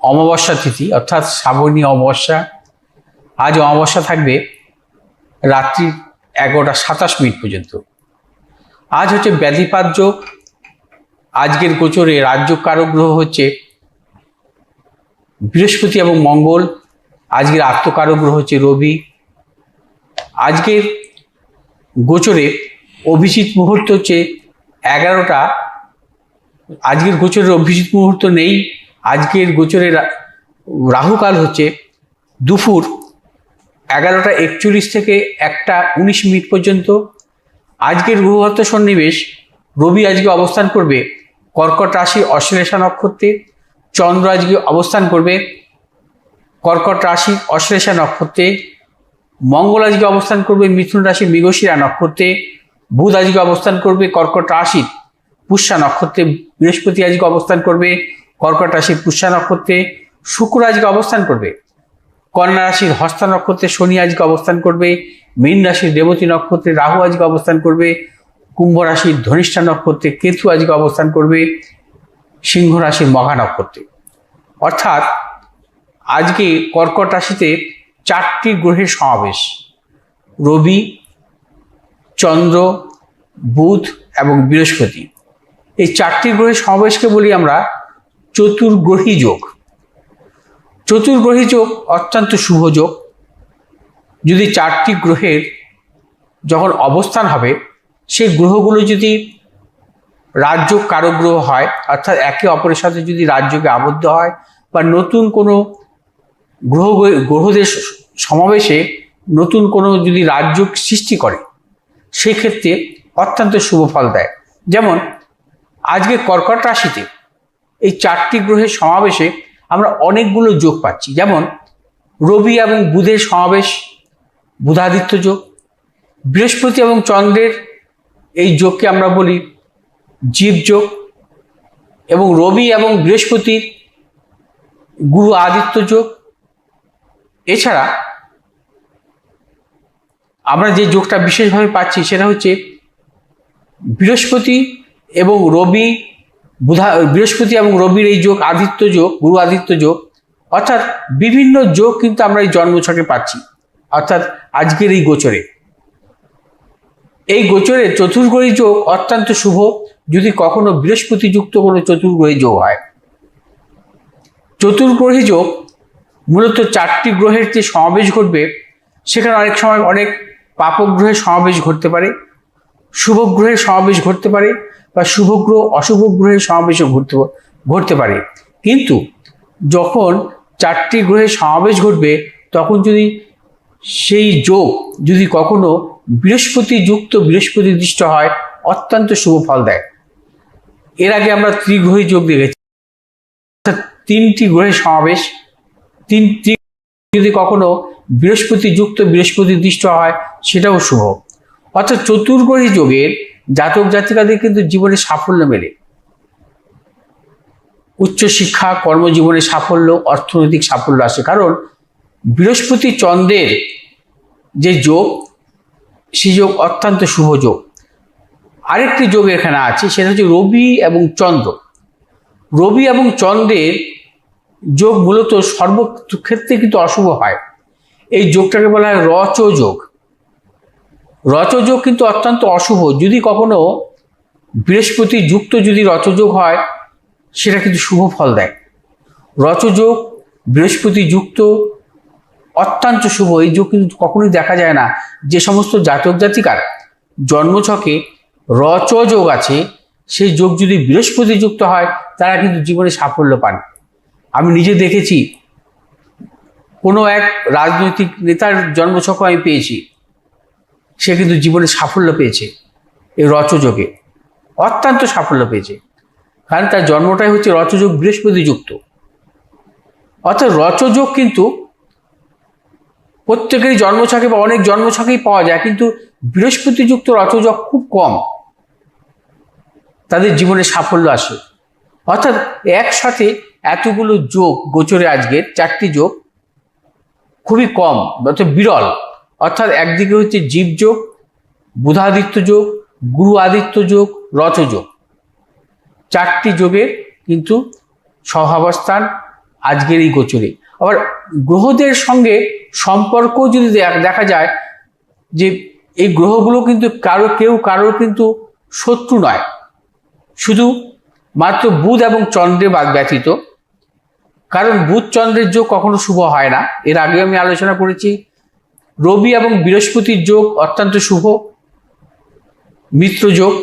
অমাবস্যা তিথি অর্থাৎ শ্রাবণী অমাবস্যা। আজ অমাবস্যা থাকবে রাত্রি 11:27 পর্যন্ত। আজ হচ্ছে ব্যাধিপাত যোগ। আজকের গোচরে রাজযোগ কারক গ্রহ হচ্ছে বৃহস্পতি এবং মঙ্গল। আজকের আত্মকারক গ্রহ হচ্ছে রবি। আজকের গোচরে অভিজিৎ মুহূর্ত হচ্ছে 11টা। আজকের গোচরের অভিজিৎ মুহূর্ত নেই। আজকের গোচরে রাহুকাল হচ্ছে দুপুর 11:41 থেকে 1:19 পর্যন্ত। আজকের গ্রহগত সন্নিবেশ, রবি আজকে অবস্থান করবে কর্কট রাশির অশ্লেষা নক্ষত্রে। চন্দ্র আজকে অবস্থান করবে কর্কট রাশির অশ্লেষা নক্ষত্রে। মঙ্গল আজকে অবস্থান করবে মিথুন রাশির মৃগশিরা নক্ষত্রে। বুধ আজকে অবস্থান করবে কর্কট রাশির পুষ্যা নক্ষত্রে। বৃহস্পতি আজকে অবস্থান করবে কর্কট রাশির পুষ্যা নক্ষত্রে। শুক্র আজকে অবস্থান করবে কন্যা রাশির হস্তা নক্ষত্রে। শনি আজকে অবস্থান করবে মীন রাশির রেবতী নক্ষত্রে। রাহু আজকে অবস্থান করবে কুম্ভ রাশির ধনিষ্ঠা নক্ষত্রে। কেতু আজকে অবস্থান করবে সিংহ রাশির মঘা নক্ষত্রে। অর্থাৎ আজকে কর্কট রাশিতে 4টি গ্রহের সমাবেশ, রবি, চন্দ্র, বুধ এবং বৃহস্পতি। এই 4টি গ্রহের সমাবেশকে বলি আমরা চতুর্গ্রহী যোগ। চতুর্গ্রহী যোগ অত্যন্ত শুভ যোগ। যদি 4টি গ্রহের যখন অবস্থান হবে, সেই গ্রহগুলো যদি রাজযোগ কারক গ্রহ হয়, অর্থাৎ একে অপরের সাথে যদি রাজযোগে আবদ্ধ হয় বা নতুন কোনো গ্রহদের সমাবেশে নতুন কোনো যদি রাজযোগ সৃষ্টি করে, সেক্ষেত্রে অত্যন্ত শুভ ফল দেয়। যেমন আজকে কর্কট রাশিতে এই 4টি গ্রহের সমাবেশে আমরা অনেকগুলো যোগ পাচ্ছি। যেমন রবি এবং বুধের সমাবেশ, বুধাদিত্য যোগ। বৃহস্পতি এবং চন্দ্রের এই যোগকে আমরা বলি জীব যোগ। এবং রবি এবং বৃহস্পতির গুরু আদিত্য যোগ। এছাড়া আমরা যে যোগটা বিশেষভাবে পাচ্ছি সেটা হচ্ছে বৃহস্পতি এবং রবির এই যোগ আদিত্য যোগ, গুরু আদিত্য যোগ। অর্থাৎ বিভিন্ন যোগ কিন্তু আমরা এই জন্মছকে পাচ্ছি। অর্থাৎ আজকের এই গোচরে চতুর্গ্রহী যোগ অত্যন্ত শুভ যদি কখনো বৃহস্পতি যুক্ত কোনো চতুর্গ্রহী যোগ হয়। চতুর্গ্রহী যোগ মূলত 4টি গ্রহের যে সমাবেশ ঘটবে, সেখানে অনেক সময় অনেক পাপক গ্রহের সমাবেশ ঘটতে পারে, শুভ গ্রহের সমাবেশ ঘটতে পারে, বা শুভ গ্রহ অশুভ গ্রহের সমাবেশও ঘটতে পারে। কিন্তু যখন 4টি গ্রহের সমাবেশ ঘটবে, তখন যদি সেই যোগ যদি কখনো বৃহস্পতি যুক্ত, বৃহস্পতি দৃষ্ট হয়, অত্যন্ত শুভ ফল দেয়। এর আগে আমরা ত্রিগ্রহী যোগ দেখেছি, অর্থাৎ 3টি গ্রহের সমাবেশ। যদি কখনো বৃহস্পতি যুক্ত, বৃহস্পতি দৃষ্ট হয়, সেটাও শুভ। অর্থাৎ চতুর্গ্রহী যোগের জাতক জাতিকাদের কিন্তু জীবনে সাফল্য মেলে। উচ্চশিক্ষা, কর্মজীবনে সাফল্য, অর্থনৈতিক সাফল্য আসে। কারণ বৃহস্পতি চন্দ্রের যে যোগ, সেই যোগ অত্যন্ত শুভ যোগ। আরেকটি যোগ এখানে আছে, সেটা হচ্ছে রবি এবং চন্দ্র। রবি এবং চন্দ্রের যোগ মূলত সর্বক্ষেত্রে কিন্তু অশুভ হয়। এই যোগটাকে বলা হয় রচযোগ। রচযোগ কিন্তু অত্যন্ত অশুভ। যদি কখনো বৃহস্পতি যুক্ত যদি রচযোগ হয়, সেটা কিন্তু শুভ ফল দেয়। রচযোগ বৃহস্পতি যুক্ত অত্যন্ত শুভ। এই যোগ কিন্তু কখনোই দেখা যায় না। যে সমস্ত জাতক জাতিকার জন্মছকে রচযোগ আছে, সেই যোগ যদি বৃহস্পতি যুক্ত হয়, তারা কিন্তু জীবনে সাফল্য পান। আমি নিজে দেখেছি, কোনো এক রাজনৈতিক নেতার জন্মছক আমি পেয়েছি, সে কিন্তু জীবনে সাফল্য পেয়েছে এই রচযোগে, অত্যন্ত সাফল্য পেয়েছে। কারণ তার জন্মটাই হচ্ছে রচযোগ বৃহস্পতি যুক্ত। অর্থাৎ রচযোগ কিন্তু প্রত্যেকেরই জন্মছকে বা অনেক জন্মছকেই পাওয়া যায়, কিন্তু বৃহস্পতি যুক্ত রচযোগ খুব কম, তাদের জীবনে সাফল্য আসে। অর্থাৎ একসাথে এতগুলো যোগ গোচরে আজকের 4টি যোগ খুবই কম, অর্থাৎ বিরল। অর্থাৎ একদিকে হচ্ছে জীব যোগ, বুধাদিত্য যোগ, গুরু আদিত্য যোগ, রচযোগ। 4টি যোগের কিন্তু সহাবস্থান আজকের এই গোচরে। আবার গ্রহদের সঙ্গে সম্পর্ক যদি দেখা যায় যে এই গ্রহগুলো কিন্তু কারোর কিন্তু শত্রু নয়, শুধু মাত্র বুধ এবং চন্দ্রের ব্যতীত। কারণ বুধ চন্দ্রের যোগ কখনো শুভ হয় না, এর আগে আমি আলোচনা করেছি। রবি এবং বৃহস্পতির যোগ অত্যন্ত শুভ, মিত্র যোগ।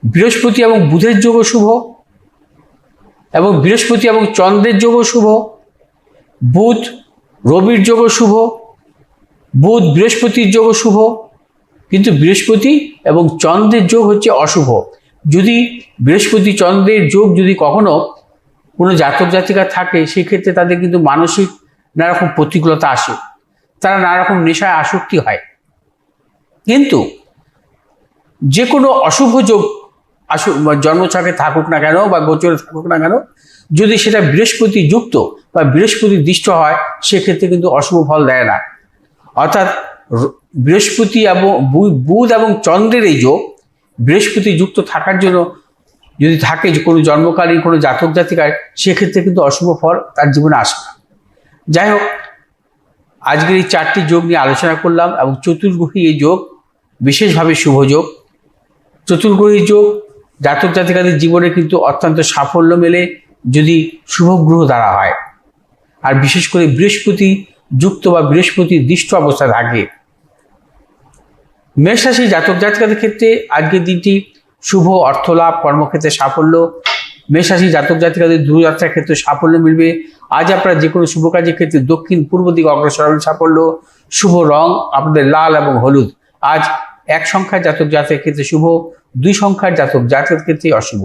বৃহস্পতি এবং বুধের যোগও শুভ, এবং বৃহস্পতি এবং চন্দ্রের যোগও শুভ। বুধ রবির যোগও শুভ, বুধ বৃহস্পতির যোগও শুভ। কিন্তু বৃহস্পতি এবং চন্দ্রের যোগ হচ্ছে অশুভ। যদি বৃহস্পতি চন্দ্রের যোগ যদি কখনো কোনো জাতক জাতিকা থাকে, সেক্ষেত্রে তাদের কিন্তু মানসিক নানা রকম প্রতিকূলতা আসে, তারা নানা রকম নেশায় আসক্তি হয়। কিন্তু যে কোনো অশুভ যোগ জন্মছকে থাকুক না কেন বা গোচরে থাকুক না কেন, যদি সেটা বৃহস্পতি যুক্ত বা বৃহস্পতি দৃষ্ট হয়, সেক্ষেত্রে কিন্তু অশুভ ফল দেয় না। অর্থাৎ বৃহস্পতি এবং বুধ এবং চন্দ্রের এই যোগ বৃহস্পতি যুক্ত থাকার জন্য যদি থাকে যে কোনো জন্মকালীন কোনো জাতক জাতিকায়, সেক্ষেত্রে কিন্তু অশুভ ফল তার জীবনে আসে না। যাই হোক, আজকের এই 4টি যোগ নিয়ে আলোচনা করলাম, এবং চতুর্গ্রহী এই যোগ বিশেষভাবে শুভ যোগ। চতুর্গ্রহী যোগ জাতক জাতিকাদের জীবনে কিন্তু অত্যন্ত সাফল্য মেলে যদি শুভ গ্রহ দ্বারা হয়, আর বিশেষ করে বৃহস্পতি যুক্ত বা বৃহস্পতি দৃষ্ট অবস্থা থাকে। মেষ রাশি জাতক জাতিকাদের ক্ষেত্রে আজকের দিনটি শুভ, অর্থলাভ, কর্মক্ষেত্রে সাফল্য। মেষ রাশি জাতক জাতিকাদের দূরযাত্রার ক্ষেত্রে সাফল্য মিলবে। আজ আপনারা যে কোনো শুভ কাজের ক্ষেত্রে দক্ষিণ পূর্ব দিকে অগ্রসর হবেন সাফল্য। শুভ রং আপনাদের লাল এবং হলুদ। আজ 1 সংখ্যার জাতক জাতকের ক্ষেত্রে শুভ, 2 সংখ্যার জাতক জাতকের ক্ষেত্রে অশুভ।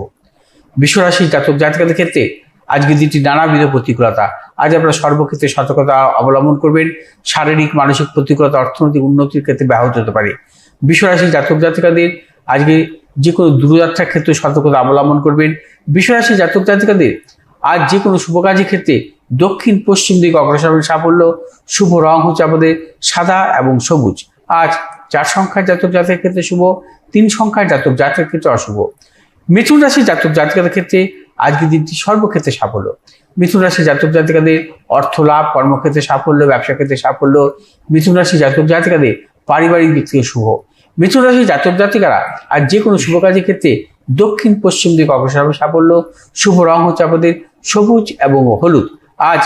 বিশ্বরাশির জাতক জাতিকাদের ক্ষেত্রে আজকের দিনটি নানাবিধ প্রতিকূলতা। আজ আপনারা সর্বক্ষেত্রে সতর্কতা অবলম্বন করবেন। শারীরিক মানসিক প্রতিকূলতা অর্থনৈতিক উন্নতির ক্ষেত্রে ব্যাহত হতে পারে। বিশ্বরাশির জাতক জাতিকাদের আজকে যে কোনো দূরযাত্রার ক্ষেত্রে সতর্কতা অবলম্বন করবেন। বিশ্বরাশির জাতক জাতিকাদের আজ যে কোনো শুভ কাজের ক্ষেত্রে দক্ষিণ পশ্চিম দিকে অগ্রসর সাফল্য। শুভ রং হচ্ছে আমাদের সাদা এবং সবুজ। আজ 4 সংখ্যার জাতক জাতকের ক্ষেত্রে শুভ, 3 সংখ্যার জাতক জাতকের ক্ষেত্রে অশুভ। মিথুন রাশির জাতক জাতিকাদের ক্ষেত্রে আজকের দিনটি সর্বক্ষেত্রে সাফল্য। মিথুন রাশি জাতক জাতিকাদের অর্থ লাভ, কর্মক্ষেত্রে সাফল্য, ব্যবসা ক্ষেত্রে সাফল্য। মিথুন রাশি জাতক জাতিকাদের পারিবারিক দিক থেকে শুভ। মিথুন রাশি জাতক জাতিকারা আর যে কোনো শুভ কাজের ক্ষেত্রে দক্ষিণ পশ্চিম দিকে অগ্রসর সাফল্য। শুভ রং হচ্ছে আমাদের সবুজ এবং হলুদ। আজ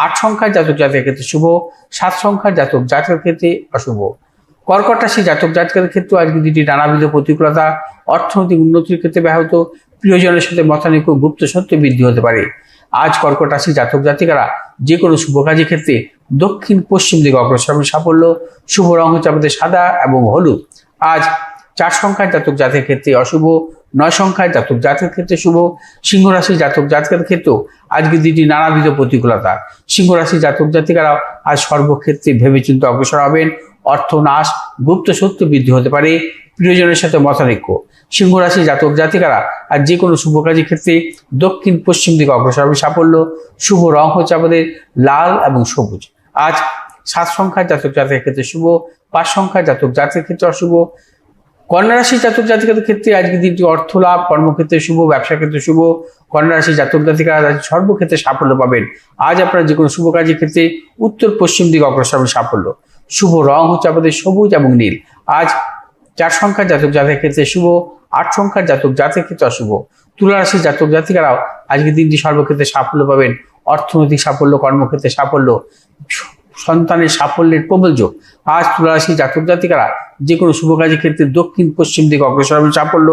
8 সংখ্যার জাতক জাতকের ক্ষেত্রে শুভ, 7 সংখ্যার জাতক জাতকের ক্ষেত্রে অশুভ। কর্কট রাশি জাতক জাতকের ক্ষেত্রে আজকে দিনটি নানাবিধ প্রতিকূলতা, অর্থনৈতিক উন্নতির ক্ষেত্রে ব্যাহত, প্রিয়জনের সাথে মতানৈক্য, গুপ্ত সত্য বৃদ্ধি হতে পারে। আজ কর্কট রাশি জাতক জাতিকারা যে কোনো শুভ কাজের ক্ষেত্রে দক্ষিণ পশ্চিম দিকে অগ্রসর সাফল্য। শুভ রং হচ্ছে আমাদের সাদা এবং হলুদ। আজ 4 সংখ্যার জাতক জাতকের ক্ষেত্রে অশুভ, 9 সংখ্যার জাতক জাতকের ক্ষেত্রে শুভ। সিংহ রাশি জাতক জাতকের ক্ষেত্রেও আজকের দিনটি নানাবিধ প্রতিকূলতা। সিংহ রাশি জাতক জাতিকারা আজ সর্বক্ষেত্রে ভেবেচিন্তে অগ্রসর হবেন। অর্থনাশ, গুপ্ত সত্য বৃদ্ধি হতে পারে, প্রিয়জনের সাথে মতানৈক্য। সিংহ রাশি জাতক জাতিকারা আর যে কোনো শুভ কাজের ক্ষেত্রে দক্ষিণ পশ্চিম দিকে অগ্রসর হবে সাফল্য। শুভ রং হচ্ছে আমাদের লাল এবং সবুজ। আজ 7 সংখ্যার জাতক জাতকের ক্ষেত্রে শুভ, 5 সংখ্যার জাতক জাতকের ক্ষেত্রে অশুভ। কন্যা রাশি জাতক জাতিকাদের ক্ষেত্রে আজকের দিনটি অর্থ লাভ, কর্মক্ষেত্রে শুভ, ব্যবসা ক্ষেত্রে শুভ। কন্যা রাশি জাতক জাতিকারা সর্বক্ষেত্রে সাফল্য পাবেন। আজ আপনারা যে কোনো শুভ কাজের ক্ষেত্রে উত্তর পশ্চিম দিকে অগ্রসর হবে সাফল্য। শুভ রং হচ্ছে আমাদের সবুজ এবং নীল। আজ 4 সংখ্যার জাতক জাতকের ক্ষেত্রে শুভ, 8 সংখ্যার জাতক জাতকের ক্ষেত্রে অশুভ। তুলা রাশির জাতক জাতিকারাও আজকের দিনটি সর্বক্ষেত্রে সাফল্য পাবেন। অর্থনৈতিক সাফল্য, কর্মক্ষেত্রে সাফল্য, সন্তানের সাফল্যের প্রবল যোগ। আজ তুলা রাশির জাতক জাতিকারা যে কোনো শুভ কাজের ক্ষেত্রে দক্ষিণ পশ্চিম দিকে অগ্রসর হবে সাফল্য।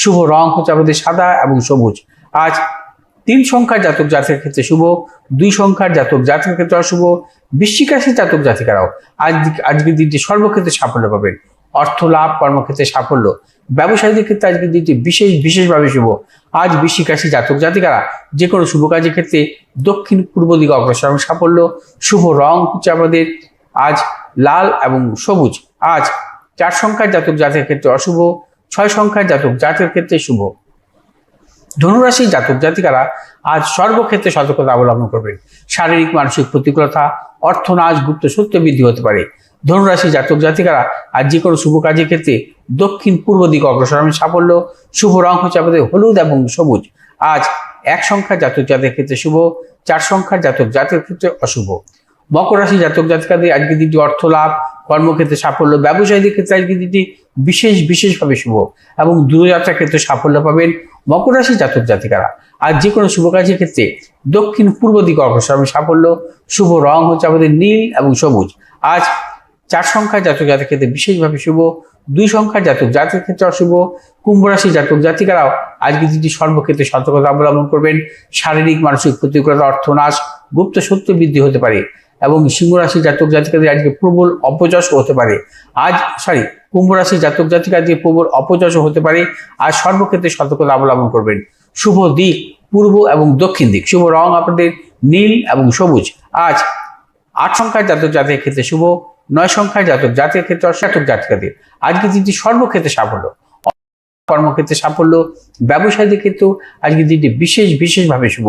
শুভ রং হচ্ছে আমাদের সাদা এবং সবুজ। আজ 3 সংখ্যার জাতক জাতকের ক্ষেত্রে শুভ, 2 সংখ্যার জাতক জাতকের ক্ষেত্রে অশুভ। বৃশ্চিক রাশির জাতক জাতিকারাও আজকের দিনটি সর্বক্ষেত্রে সাফল্য পাবেন। অর্থ লাভ, কর্মক্ষেত্রে সাফল্য, ব্যবসায়ীদের ক্ষেত্রে আজকের দিনটি বিশেষভাবে শুভ। আজ বৃশ্চিক রাশি জাতক জাতিকারা যে কোনো শুভ কাজের ক্ষেত্রে দক্ষিণ পূর্ব দিকে অগ্রসর হবে সাফল্য। শুভ রং হচ্ছে আমাদের আজ লাল এবং সবুজ। আজ 4 সংখ্যার জাতক জাতকের ক্ষেত্রে অশুভ, 6 সংখ্যার জাতক জাতকের ক্ষেত্রে শুভ। ধনুরাশি জাতক জাতিকারা আজ সর্বক্ষেত্রে সতর্কতা অবলম্বন করবেন। শারীরিক মানসিক প্রতিকূলতা, অর্থনাশ, গুপ্ত সত্য বৃদ্ধি হতে পারে। ধনুরাশি জাতক জাতিকারা আজ যে কোনো শুভ কাজের ক্ষেত্রে দক্ষিণ পূর্ব দিকে অগ্রসর হবেন সাফল্য। শুভ রং হচ্ছে আমাদের হলুদ এবং সবুজ। আজ 1 সংখ্যার জাতক জাতির ক্ষেত্রে শুভ, 4 সংখ্যার জাতক জাতির ক্ষেত্রে অশুভ। মকর রাশি জাতক জাতিকাদের আজকের দিনটি অর্থ লাভ, কর্মক্ষেত্রে সাফল্য, ব্যবসায়ীদের ক্ষেত্রে আজকের দিনটি বিশেষভাবে শুভ এবং দূরযাত্রার ক্ষেত্রে সাফল্য পাবেন মকর রাশি জাতক জাতিকারা। আর যে কোনো শুভ কাজের ক্ষেত্রে দক্ষিণ পূর্ব দিকে অগ্রসর হবে সাফল্য। শুভ রং হচ্ছে আমাদের নীল এবং সবুজ। আজ 4 সংখ্যার জাতক জাতির ক্ষেত্রে বিশেষভাবে শুভ, 2 সংখ্যার জাতক জাতির ক্ষেত্রে অশুভ। কুম্ভ রাশি জাতক জাতিকারাও আজকে দিনটি সর্বক্ষেত্রে সতর্কতা অবলম্বন করবেন। শারীরিক মানসিক প্রতিকূলতা, অর্থনাশ, গুপ্ত সত্য বৃদ্ধি হতে পারে এবং সিংহ রাশি জাতক জাতিকাদের আজকে প্রবল অপযশ হতে পারে। কুম্ভ রাশি জাতক জাতিকা আজকে প্রবল অপযশ হতে পারে। আজ সর্বক্ষেত্রে সতর্কতা অবলম্বন করবেন। শুভ দিক পূর্ব এবং দক্ষিণ দিক। শুভ রং আপনাদের নীল এবং সবুজ। আজ 8 সংখ্যার জাতক জাতির ক্ষেত্রে শুভ, 9 সংখ্যার জাতক জাতির ক্ষেত্রে জাতক জাতিকাদের আজকে দিনটি সর্বক্ষেত্রে সাফল্য, কর্মক্ষেত্রে সাফল্য, ব্যবসায়ীদের ক্ষেত্রেও আজকে দিনটি বিশেষভাবে শুভ।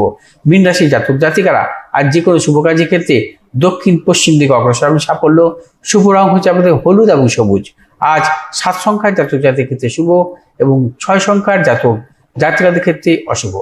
মীন রাশি জাতক জাতিকারা আজ যে কোনো শুভ কাজের ক্ষেত্রে দক্ষিণ পশ্চিম দিকে অগ্রসর হবে সাফল্য। শুভ রং হচ্ছে আমাদের হলুদ এবং সবুজ। আজ 7 সংখ্যার জাতক জাতির ক্ষেত্রে শুভ এবং 6 সংখ্যার জাতক জাতিকাদের ক্ষেত্রে অশুভ।